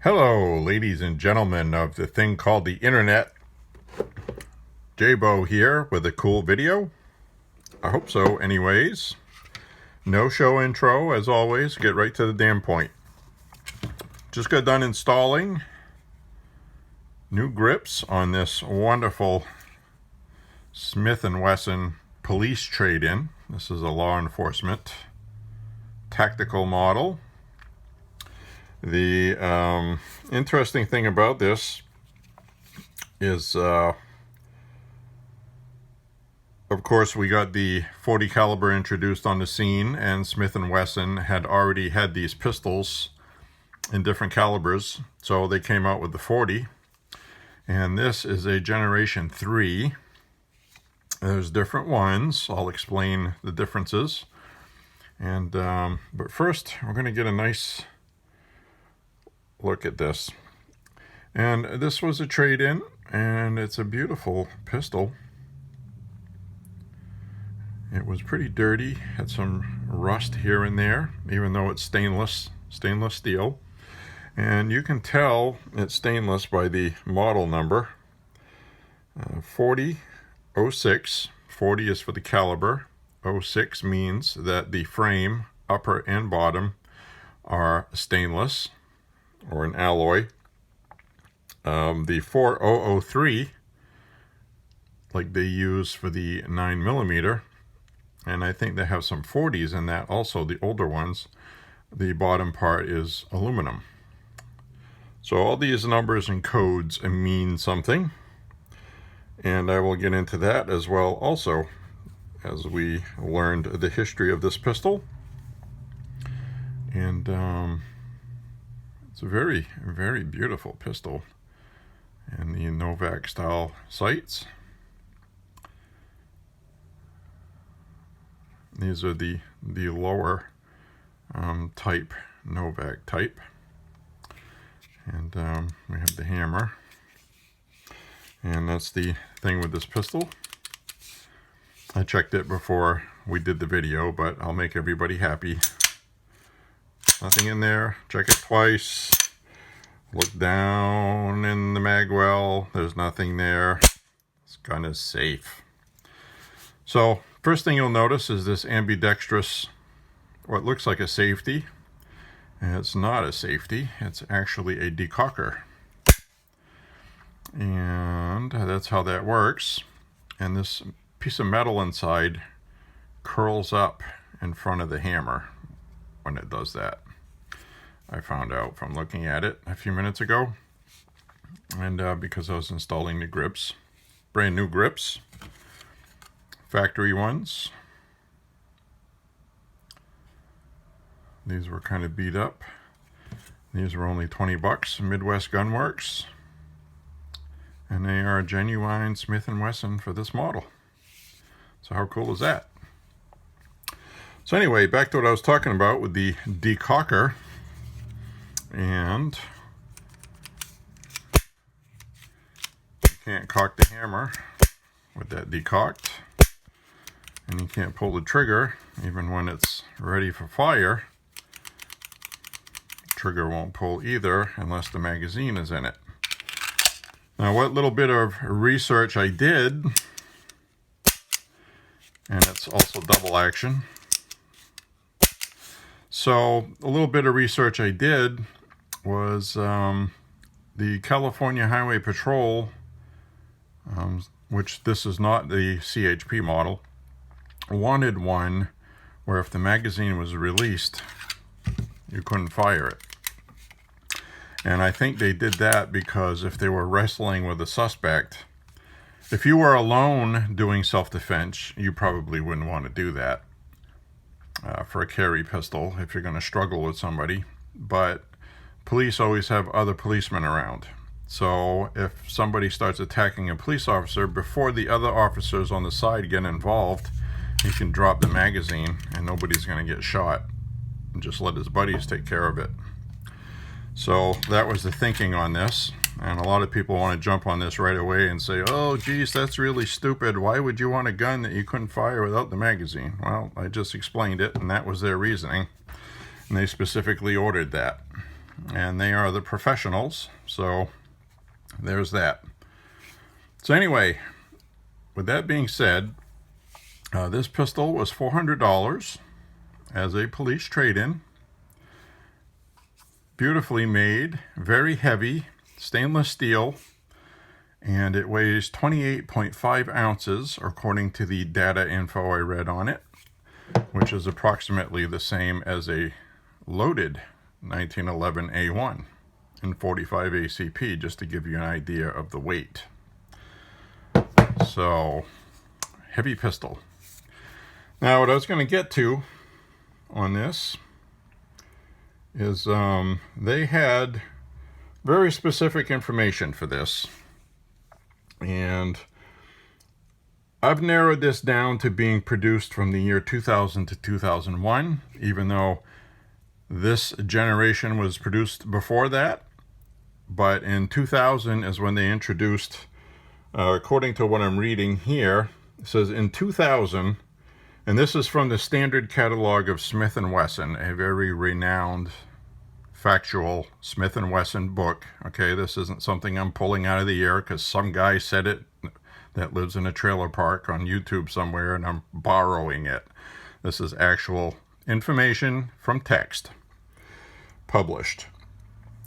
Hello, ladies and gentlemen of the thing called the internet. J-Bo here with a cool video. I hope so anyways. No show intro, as always. Get right to the damn point. Just got done installing new grips on this wonderful Smith and Wesson police trade-in. This is a law enforcement tactical model. The interesting thing about this is, of course, we got the .40 caliber introduced on the scene, and Smith and Wesson had already had these pistols in different calibers, so they came out with the .40. And this is a Generation 3. There's different ones. I'll explain the differences. And but first, we're going to get a nice look at this. And this was a trade-in, and it's a beautiful pistol. It was pretty dirty, had some rust here and there, even though it's stainless steel. And you can tell it's stainless by the model number. 4006. 40 is for the caliber. 06 means that the frame, upper and bottom, are stainless or an alloy. The 4003, like they use for the 9mm, and I think they have some 40s in that also, the older ones, the bottom part is aluminum. So all these numbers and codes mean something, and I will get into that as well also as we learned the history of this pistol. And it's a very, very beautiful pistol, and the Novak style sights. These are the lower type, Novak type. And we have the hammer. And that's the thing with this pistol. I checked it before we did the video, but I'll make everybody happy. Nothing in there. Check it twice. Look down in the mag well. There's nothing there. This gun is safe. So first thing you'll notice is this ambidextrous, what looks like a safety. And it's not a safety. It's actually a decocker. And that's how that works. And this piece of metal inside curls up in front of the hammer when it does that. I found out from looking at it a few minutes ago, and because I was installing the grips, brand new grips, factory ones. These were kind of beat up. These were only 20 bucks, Midwest Gunworks, and they are genuine Smith and Wesson for this model. So how cool is that? So anyway, back to what I was talking about with the decocker. And you can't cock the hammer with that decocked, and you can't pull the trigger even when it's ready for fire. The trigger won't pull either unless the magazine is in it. Now, what little bit of research I did, and it's also double action. So a little bit of research I did was the California Highway Patrol, which this is not the CHP model, wanted one where if the magazine was released, you couldn't fire it. And I think they did that because if they were wrestling with a suspect, if you were alone doing self-defense, you probably wouldn't want to do that for a carry pistol if you're going to struggle with somebody. But police always have other policemen around. So if somebody starts attacking a police officer, before the other officers on the side get involved, he can drop the magazine and nobody's going to get shot, and just let his buddies take care of it. So that was the thinking on this. And a lot of people want to jump on this right away and say, oh, geez, that's really stupid. Why would you want a gun that you couldn't fire without the magazine? Well, I just explained it, and that was their reasoning. And they specifically ordered that. and they are the professionals. So there's that. So anyway, with that being said, this pistol was $400 as a police trade-in. Beautifully made, very heavy, stainless steel, and it weighs 28.5 ounces according to the data info I read on it, which is approximately the same as a loaded 1911 A1 in 45 ACP, just to give you an idea of the weight. So, heavy pistol. Now, what I was going to get to on this is they had very specific information for this, and I've narrowed this down to being produced from the year 2000 to 2001, even though this generation was produced before that. But in 2000 is when they introduced, according to what I'm reading here, it says in 2000, and this is from the standard catalog of Smith and Wesson, a very renowned factual Smith and Wesson book. Okay, this isn't something I'm pulling out of the air because some guy said it that lives in a trailer park on YouTube somewhere and I'm borrowing it. This is actual information from text published.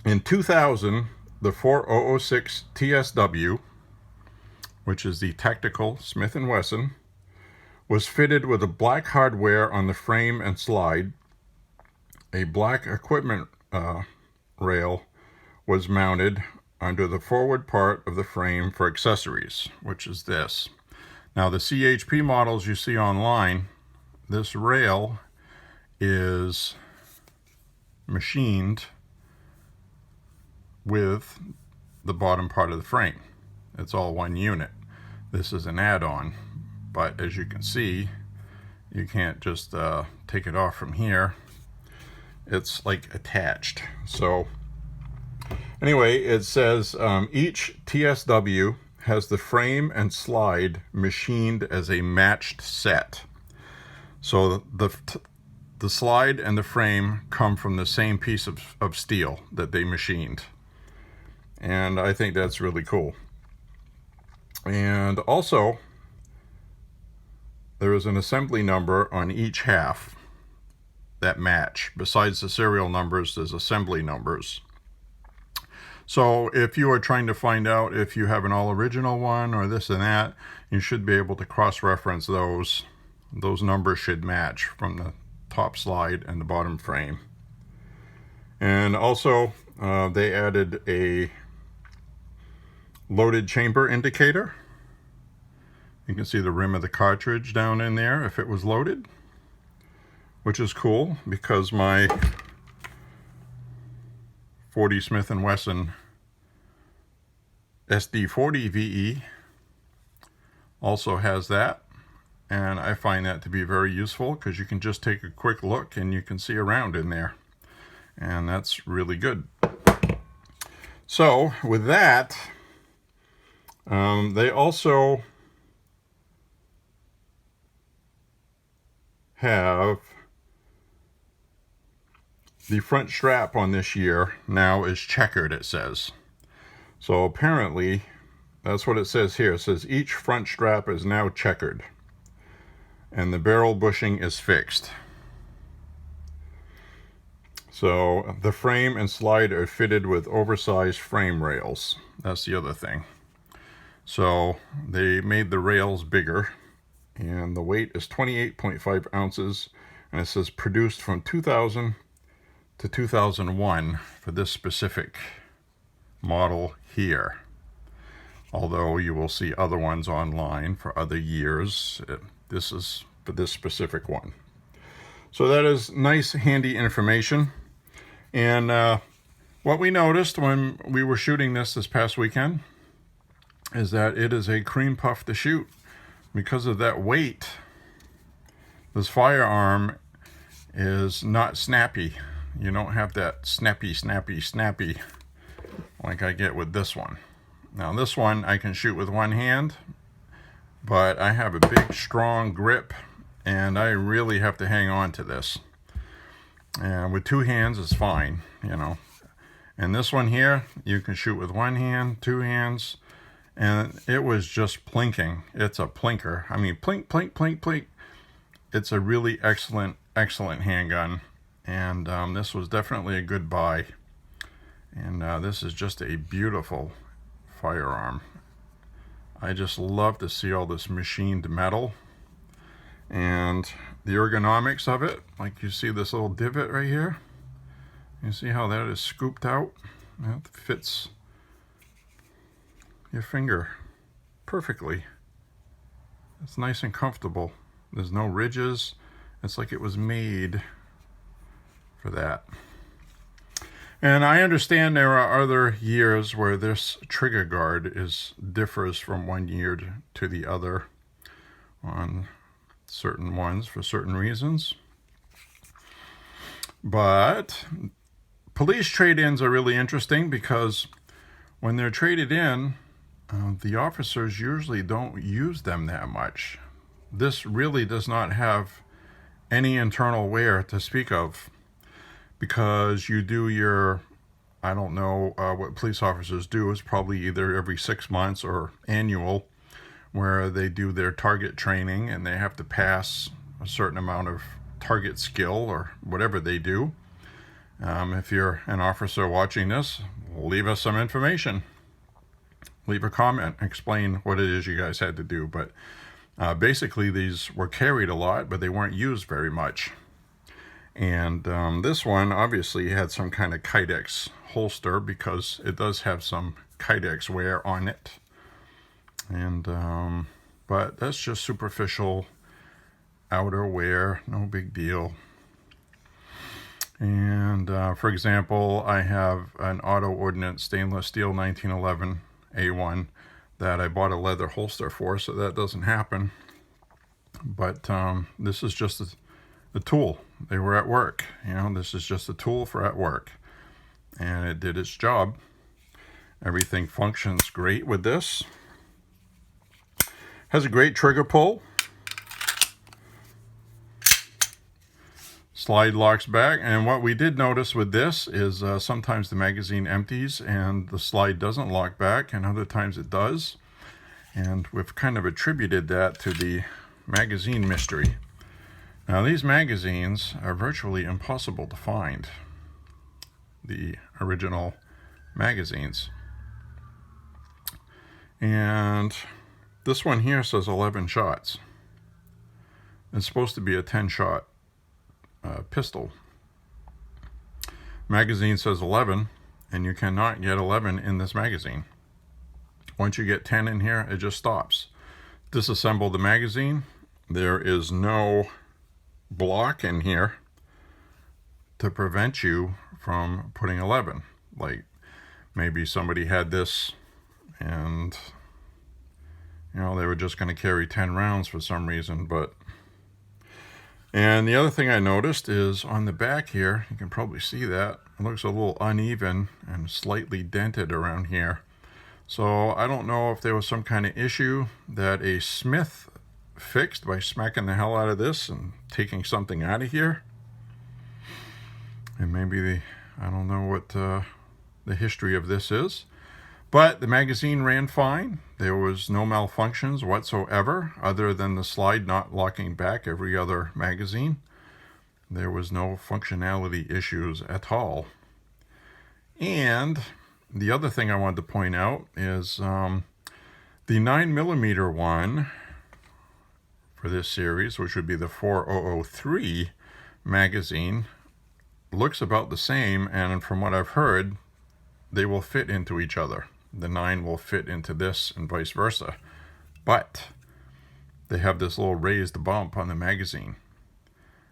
In 2000, the 4006 TSW, which is the tactical Smith and Wesson, was fitted with a black hardware on the frame and slide. A black equipment rail was mounted under the forward part of the frame for accessories, which is this. Now, the CHP models you see online, this rail is machined with the bottom part of the frame. It's all one unit. This is an add-on, but as you can see, you can't just take it off from here. It's like attached. So anyway, it says each TSW has the frame and slide machined as a matched set. So the slide and the frame come from the same piece of steel that they machined. And I think that's really cool. And also, there is an assembly number on each half that match. Besides the serial numbers, there's assembly numbers. So if you are trying to find out if you have an all original one or this and that, you should be able to cross-reference those. Those numbers should match from the top slide and the bottom frame. And also, they added a loaded chamber indicator. You can see the rim of the cartridge down in there if it was loaded, which is cool because my 40 Smith & Wesson SD40 VE also has that, and I find that to be very useful because you can just take a quick look and you can see around in there, and that's really good. So with that, they also have the front strap on this year now is checkered, it says. So apparently, that's what it says here. It says each front strap is now checkered, and the barrel bushing is fixed. So the frame and slide are fitted with oversized frame rails. That's the other thing. So they made the rails bigger, and the weight is 28.5 ounces, and it says produced from 2000 to 2001 for this specific model here. Although you will see other ones online for other years, this is for this specific one. So that is nice, handy information. And what we noticed when we were shooting this past weekend is that it is a cream puff to shoot. Because of that weight, this firearm is not snappy. You don't have that snappy like I get with this one. Now this one I can shoot with one hand, but I have a big strong grip and I really have to hang on to this. And with two hands it's fine, you know. And this one here, you can shoot with one hand, two hands, and it was just plinking. It's a plinker. I mean, plink, plink, plink, plink. It's a really excellent, excellent handgun. And this was definitely a good buy. And this is just a beautiful firearm. I just love to see all this machined metal and the ergonomics of it. Like you see this little divot right here. You see how that is scooped out? That fits your finger perfectly. It's nice and comfortable. There's no ridges. It's like it was made for that. And I understand there are other years where this trigger guard differs from one year to the other on certain ones for certain reasons. But police trade-ins are really interesting because when they're traded in, the officers usually don't use them that much. This really does not have any internal wear to speak of, because you do your, I don't know what police officers do, is probably either every 6 months or annual, where they do their target training and they have to pass a certain amount of target skill or whatever they do. If you're an officer watching this, leave us some information. Leave a comment, explain what it is you guys had to do. But basically these were carried a lot, but they weren't used very much. And this one obviously had some kind of Kydex holster because it does have some Kydex wear on it. And but that's just superficial outer wear, no big deal. And for example, I have an Auto Ordnance stainless steel 1911 A1 that I bought a leather holster for, so that doesn't happen. But this is just a tool. They were at work, you know, this is just a tool for at work, and it did its job. Everything functions great with this. Has a great trigger pull. Slide locks back, and what we did notice with this is sometimes the magazine empties and the slide doesn't lock back, and other times it does. And we've kind of attributed that to the magazine mystery. Now these magazines are virtually impossible to find, the original magazines. And this one here says 11 shots. It's supposed to be a 10-shot pistol. Magazine says 11, and you cannot get 11 in this magazine. Once you get 10 in here, it just stops. Disassemble the magazine. There is no block in here to prevent you from putting 11. Like maybe somebody had this and you know they were just going to carry 10 rounds for some reason. And the other thing I noticed is on the back here, you can probably see that it looks a little uneven and slightly dented around here. So I don't know if there was some kind of issue that a Smith fixed by smacking the hell out of this and taking something out of here. And maybe I don't know what the history of this is, but the magazine ran fine. There was no malfunctions whatsoever, other than the slide not locking back every other magazine. There was no functionality issues at all. And the other thing I wanted to point out is the 9mm one for this series, which would be the 4003 magazine, looks about the same, and from what I've heard, they will fit into each other. The 9 will fit into this and vice versa. But they have this little raised bump on the magazine.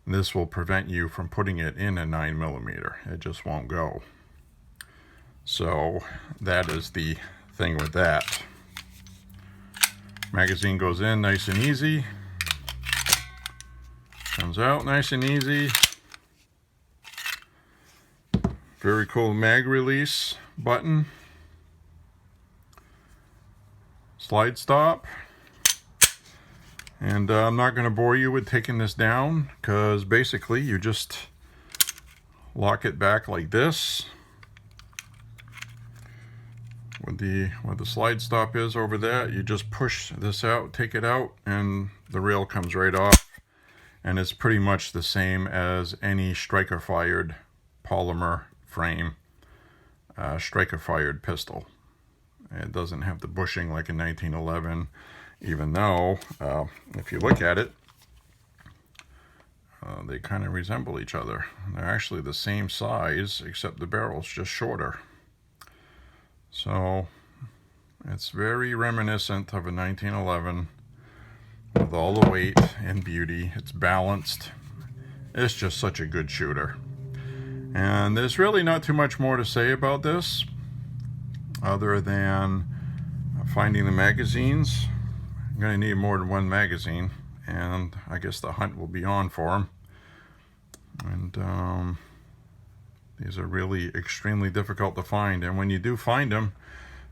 This will prevent you from putting it in a 9mm. It just won't go. So that is the thing with that. Magazine goes in nice and easy. Comes out nice and easy. Very cool mag release button. Slide stop. And I'm not going to bore you with taking this down, because basically you just lock it back like this. where the slide stop is over there, you just push this out, take it out, and the rail comes right off. And it's pretty much the same as any striker fired polymer frame striker fired pistol. It doesn't have the bushing like a 1911, even though if you look at it, they kind of resemble each other. They're actually the same size, except the barrel's just shorter. So it's very reminiscent of a 1911 with all the weight and beauty. It's balanced. It's just such a good shooter. And there's really not too much more to say about this other than finding the magazines. I'm going to need more than one magazine, and I guess the hunt will be on for them. And these are really extremely difficult to find, and when you do find them,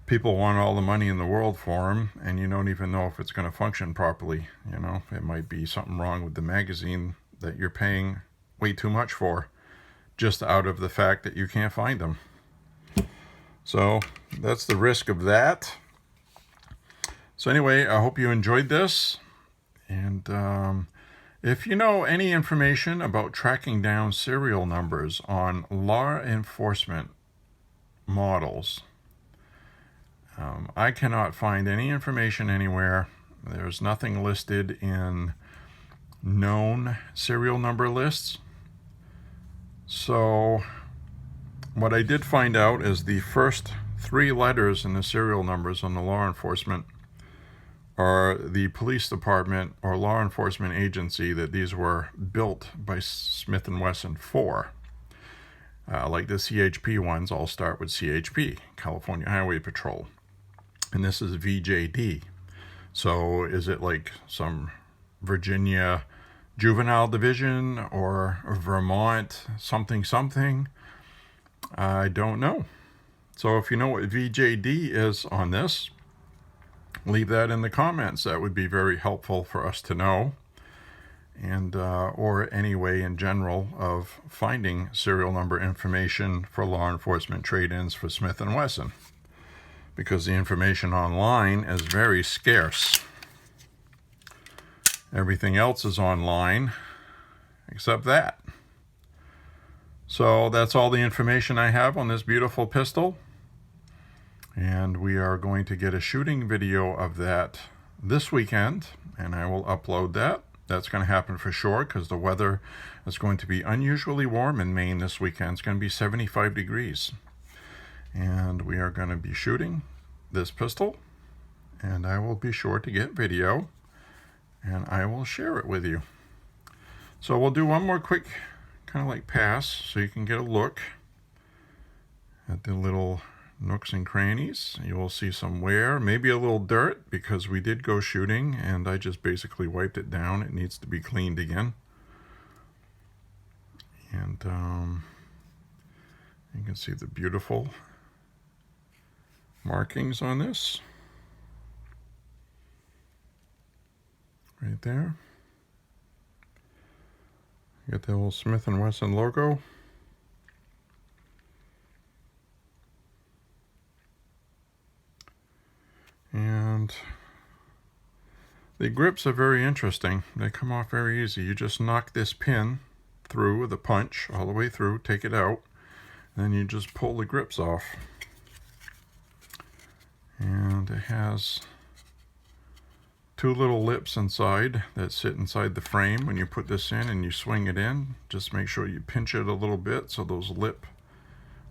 people want all the money in the world for them, and you don't even know if it's going to function properly. You know, it might be something wrong with the magazine that you're paying way too much for, just out of the fact that you can't find them. So that's the risk of that. So anyway, I hope you enjoyed this. And if you know any information about tracking down serial numbers on law enforcement models, I cannot find any information anywhere. There's nothing listed in known serial number lists. So what I did find out is the first 3 letters in the serial numbers on the law enforcement are the police department or law enforcement agency that these were built by Smith and Wesson for. Like the CHP ones all start with CHP, California Highway Patrol. And this is VJD. So is it like some Virginia Juvenile Division or Vermont something something? I don't know. So if you know what VJD is on this, leave that in the comments. That would be very helpful for us to know. And or any way in general of finding serial number information for law enforcement trade-ins for Smith and Wesson, because the information online is very scarce. Everything else is online except that. So that's all the information I have on this beautiful pistol, and we are going to get a shooting video of that this weekend, and I will upload that. That's going to happen for sure, because the weather is going to be unusually warm in Maine this weekend. It's going to be 75 degrees. And we are going to be shooting this pistol, and I will be sure to get video, and I will share it with you. So we'll do one more quick kind of like pass so you can get a look at the little nooks and crannies. You will see some wear, maybe a little dirt, because we did go shooting and I just basically wiped it down. It needs to be cleaned again. And you can see the beautiful markings on this right there. You got the little Smith and Wesson logo. And the grips are very interesting. They come off very easy. You just knock this pin through with a punch all the way through, take it out, and then you just pull the grips off. And it has 2 little lips inside that sit inside the frame. When you put this in and you swing it in, just make sure you pinch it a little bit so those lips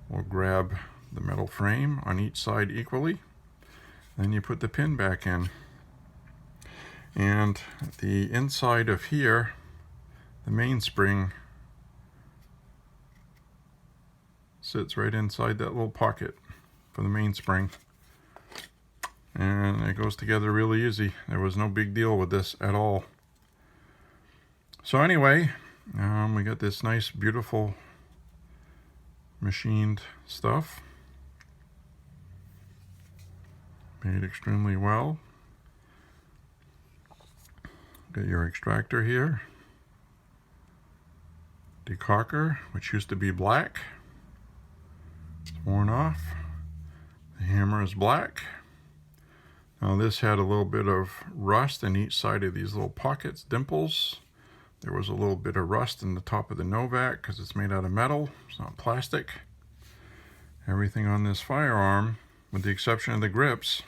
will grab the metal frame on each side equally. Then you put the pin back in. And the inside of here, the mainspring sits right inside that little pocket for the mainspring. And it goes together really easy. There was no big deal with this at all. So anyway, we got this nice, beautiful machined stuff. Made extremely well. Got your extractor here. Decocker, which used to be black. It's worn off. The hammer hammer is black. Now this had a little bit of rust in each side of these little pockets, dimples. There was a little bit of rust in the top of the Novak because it's made out of metal, it's not plastic. Everything on this firearm, with the exception of the grips,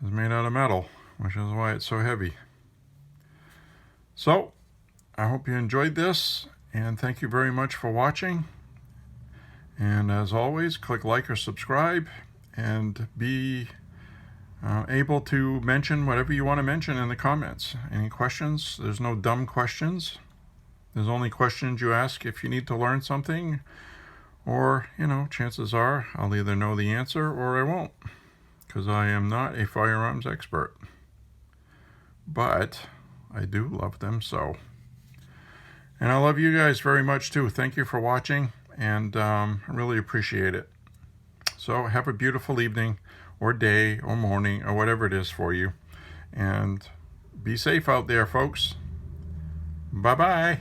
is made out of metal, which is why it's so heavy. So, I hope you enjoyed this, and thank you very much for watching. And as always, click like or subscribe, and be able to mention whatever you want to mention in the comments. Any questions? There's no dumb questions. There's only questions you ask if you need to learn something, or, you know, chances are I'll either know the answer or I won't, because I am not a firearms expert. But I do love them so. And I love you guys very much too. Thank you for watching, and I really appreciate it. So have a beautiful evening or day or morning or whatever it is for you. And be safe out there, folks. Bye-bye.